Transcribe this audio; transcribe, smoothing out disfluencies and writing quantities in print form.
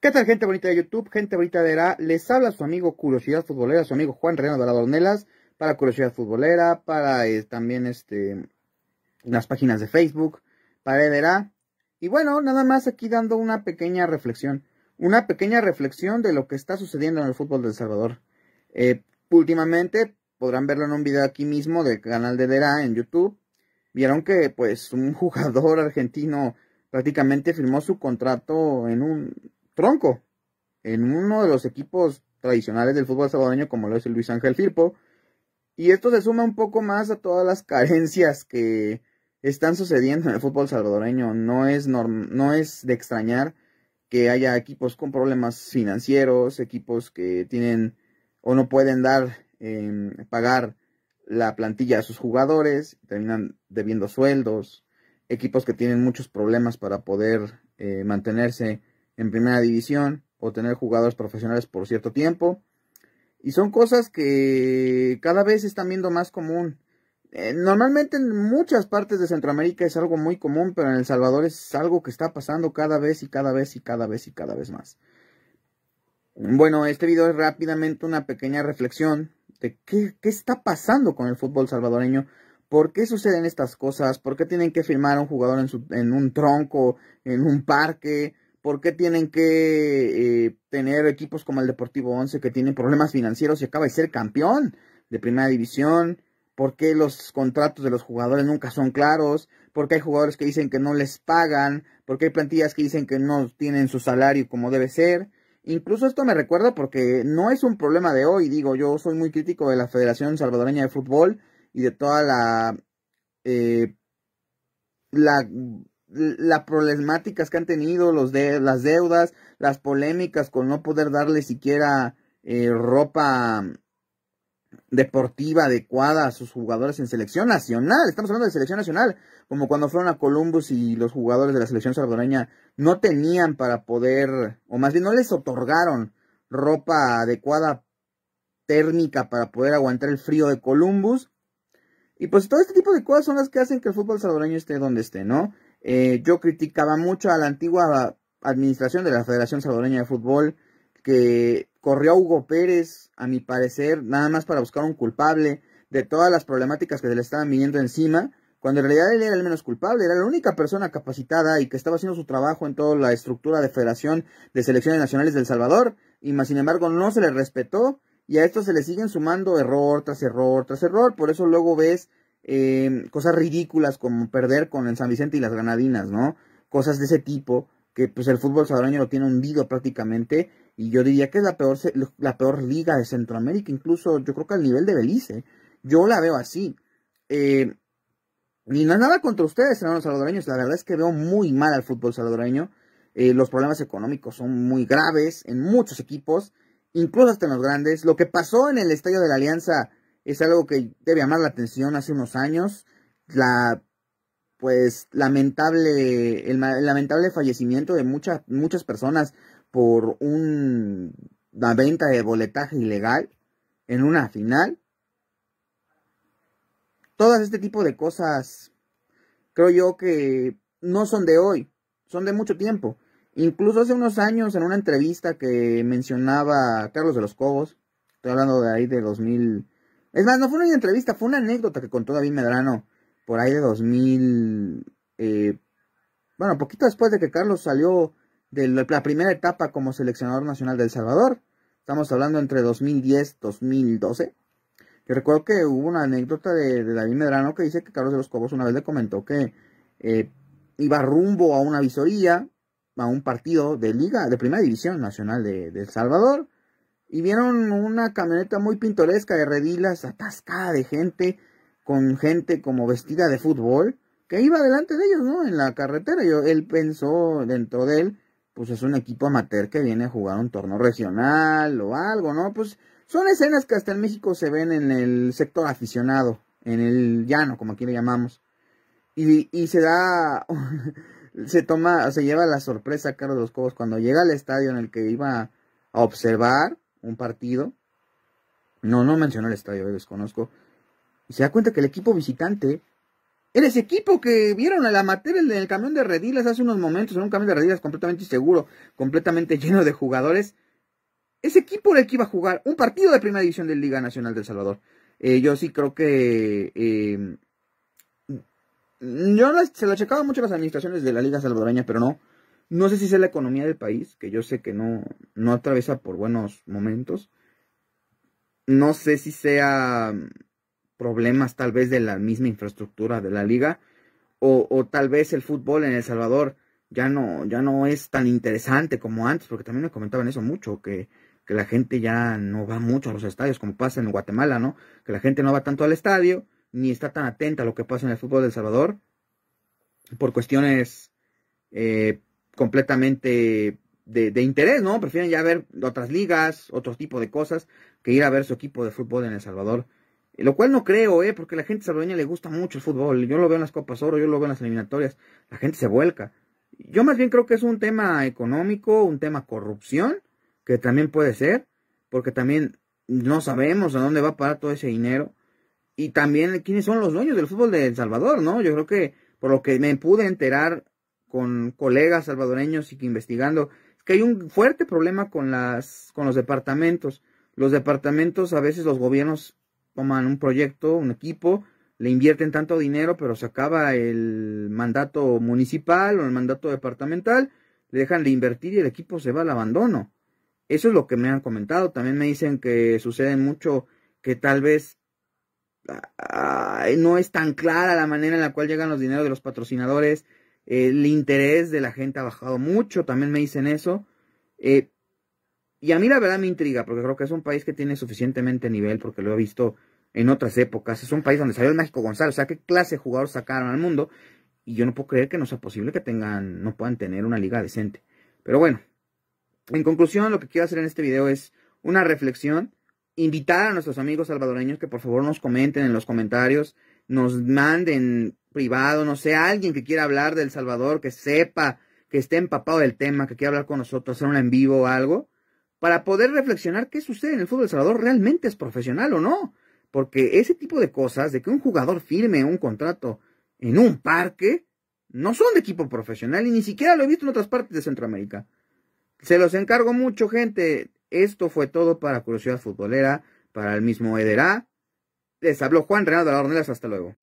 ¿Qué tal, gente bonita de YouTube, gente bonita de ERA? Les habla su amigo Curiosidad Futbolera, su amigo Juan Reyno de las Dornelas, para Curiosidad Futbolera, para también las páginas de Facebook, para ERA. Y bueno, nada más aquí dando una pequeña reflexión de lo que está sucediendo en el fútbol de El Salvador. Últimamente, podrán verlo en un video aquí mismo del canal de ERA en YouTube, vieron que pues un jugador argentino prácticamente firmó su contrato en un tronco, en uno de los equipos tradicionales del fútbol salvadoreño, como lo es el Luis Ángel Firpo. Y esto se suma un poco más a todas las carencias que están sucediendo en el fútbol salvadoreño. No es de extrañar que haya equipos con problemas financieros, equipos que tienen o no pueden pagar la plantilla a sus jugadores, terminan debiendo sueldos, equipos que tienen muchos problemas para poder mantenerse en primera división o tener jugadores profesionales por cierto tiempo. Y son cosas que cada vez se están viendo más común. Normalmente en muchas partes de Centroamérica es algo muy común, pero en El Salvador es algo que está pasando cada vez y cada vez y cada vez y cada vez más. Bueno, este video es rápidamente una pequeña reflexión de qué está pasando con el fútbol salvadoreño. ¿Por qué suceden estas cosas? ¿Por qué tienen que firmar a un jugador en un tronco, en un parque? ¿Por qué tienen que tener equipos como el Deportivo Once que tienen problemas financieros y acaba de ser campeón de primera división? ¿Por qué los contratos de los jugadores nunca son claros? ¿Por qué hay jugadores que dicen que no les pagan? ¿Por qué hay plantillas que dicen que no tienen su salario como debe ser? Incluso esto me recuerda porque no es un problema de hoy. Digo, yo soy muy crítico de la Federación Salvadoreña de Fútbol y de toda las problemáticas que han tenido, las deudas, las polémicas con no poder darle siquiera ropa deportiva adecuada a sus jugadores en selección nacional. Estamos hablando de selección nacional, como cuando fueron a Columbus y los jugadores de la selección salvadoreña no tenían para poder, o más bien no les otorgaron ropa adecuada térmica para poder aguantar el frío de Columbus. Y pues todo este tipo de cosas son las que hacen que el fútbol salvadoreño esté donde esté, ¿no? Yo criticaba mucho a la antigua administración de la Federación Salvadoreña de Fútbol, que corrió a Hugo Pérez, a mi parecer, nada más para buscar un culpable de todas las problemáticas que se le estaban viniendo encima, cuando en realidad él era el menos culpable, era la única persona capacitada y que estaba haciendo su trabajo en toda la estructura de Federación de Selecciones Nacionales de El Salvador, y más sin embargo no se le respetó, y a esto se le siguen sumando error tras error tras error. Por eso luego ves cosas ridículas como perder con el San Vicente y las Granadinas, ¿no? Cosas de ese tipo, que pues el fútbol salvadoreño lo tiene hundido prácticamente, y yo diría que es la peor liga de Centroamérica, incluso yo creo que al nivel de Belice. Yo la veo así. Y no es nada contra ustedes, hermanos salvadoreños, la verdad es que veo muy mal al fútbol salvadoreño. Los problemas económicos son muy graves en muchos equipos, incluso hasta en los grandes. Lo que pasó en el Estadio de la Alianza es algo que debe llamar la atención hace unos años. El lamentable fallecimiento de muchas personas por una venta de boletaje ilegal en una final. Todas este tipo de cosas creo yo que no son de hoy, son de mucho tiempo. Incluso hace unos años en una entrevista que mencionaba Carlos de los Cobos, estoy hablando de ahí de 2000. Es más, no fue una entrevista, fue una anécdota que contó David Medrano por ahí de 2000. Bueno, poquito después de que Carlos salió de la primera etapa como seleccionador nacional de El Salvador. Estamos hablando entre 2010 y 2012. Yo recuerdo que hubo una anécdota de David Medrano que dice que Carlos de los Cobos una vez le comentó que iba rumbo a una visoría, a un partido de liga, de primera división nacional de El Salvador, y vieron una camioneta muy pintoresca de redilas atascada de gente, con gente como vestida de fútbol, que iba delante de ellos, ¿no? En la carretera. Él pensó dentro de él, pues es un equipo amateur que viene a jugar un torneo regional o algo, ¿no? Pues son escenas que hasta en México se ven en el sector aficionado, en el llano, como aquí le llamamos. Y se da, se lleva la sorpresa a Carlos de los Cobos cuando llega al estadio en el que iba a observar un partido. No mencionó el estadio, desconozco. Y se da cuenta que el equipo visitante En ese equipo que vieron al amateur en el camión de redilas hace unos momentos, en un camión de redilas completamente inseguro, completamente lleno de jugadores. Ese equipo era el que iba a jugar un partido de primera división de Liga Nacional de El Salvador. Yo sí creo que se lo checaba mucho las administraciones de la Liga Salvadoreña, pero no. No sé si es la economía del país, que yo sé que no atraviesa por buenos momentos. No sé si sea problemas tal vez de la misma infraestructura de la liga, o tal vez el fútbol en El Salvador ya no es tan interesante como antes, porque también me comentaban eso mucho, que la gente ya no va mucho a los estadios, como pasa en Guatemala, ¿no? Que la gente no va tanto al estadio, ni está tan atenta a lo que pasa en el fútbol de El Salvador, por cuestiones completamente de interés, ¿no? Prefieren ya ver otras ligas, otro tipo de cosas, que ir a ver su equipo de fútbol en El Salvador. Lo cual no creo, porque la gente salvadoreña le gusta mucho el fútbol. Yo lo veo en las Copas Oro, yo lo veo en las eliminatorias. La gente se vuelca. Yo más bien creo que es un tema económico, un tema corrupción, que también puede ser, porque también no sabemos a dónde va a parar todo ese dinero. Y también quiénes son los dueños del fútbol de El Salvador, ¿no? Yo creo que, por lo que me pude enterar con colegas salvadoreños y que investigando, es que hay un fuerte problema con los departamentos. Los departamentos, a veces los gobiernos toman un proyecto, un equipo, le invierten tanto dinero, pero se acaba el mandato municipal o el mandato departamental, le dejan de invertir y el equipo se va al abandono. Eso es lo que me han comentado. También me dicen que sucede mucho que tal vez no es tan clara la manera en la cual llegan los dineros de los patrocinadores. El interés de la gente ha bajado mucho, también me dicen eso. Y a mí la verdad me intriga, porque creo que es un país que tiene suficientemente nivel, porque lo he visto en otras épocas. Es un país donde salió el Mágico González, o sea, qué clase de jugadores sacaron al mundo. Y yo no puedo creer que no sea posible que no puedan tener una liga decente. Pero bueno, en conclusión, lo que quiero hacer en este video es una reflexión. Invitar a nuestros amigos salvadoreños que por favor nos comenten en los comentarios, nos manden privado, no sé, alguien que quiera hablar de El Salvador, que sepa, que esté empapado del tema, que quiera hablar con nosotros, hacer un en vivo o algo, para poder reflexionar qué sucede en el fútbol de El Salvador, realmente es profesional o no. Porque ese tipo de cosas, de que un jugador firme un contrato en un parque, no son de equipo profesional y ni siquiera lo he visto en otras partes de Centroamérica. Se los encargo mucho, gente. Esto fue todo para Curiosidad Futbolera, para el mismo Eder A. Les habló Juan Reynaldo de la Ornelas. Hasta luego.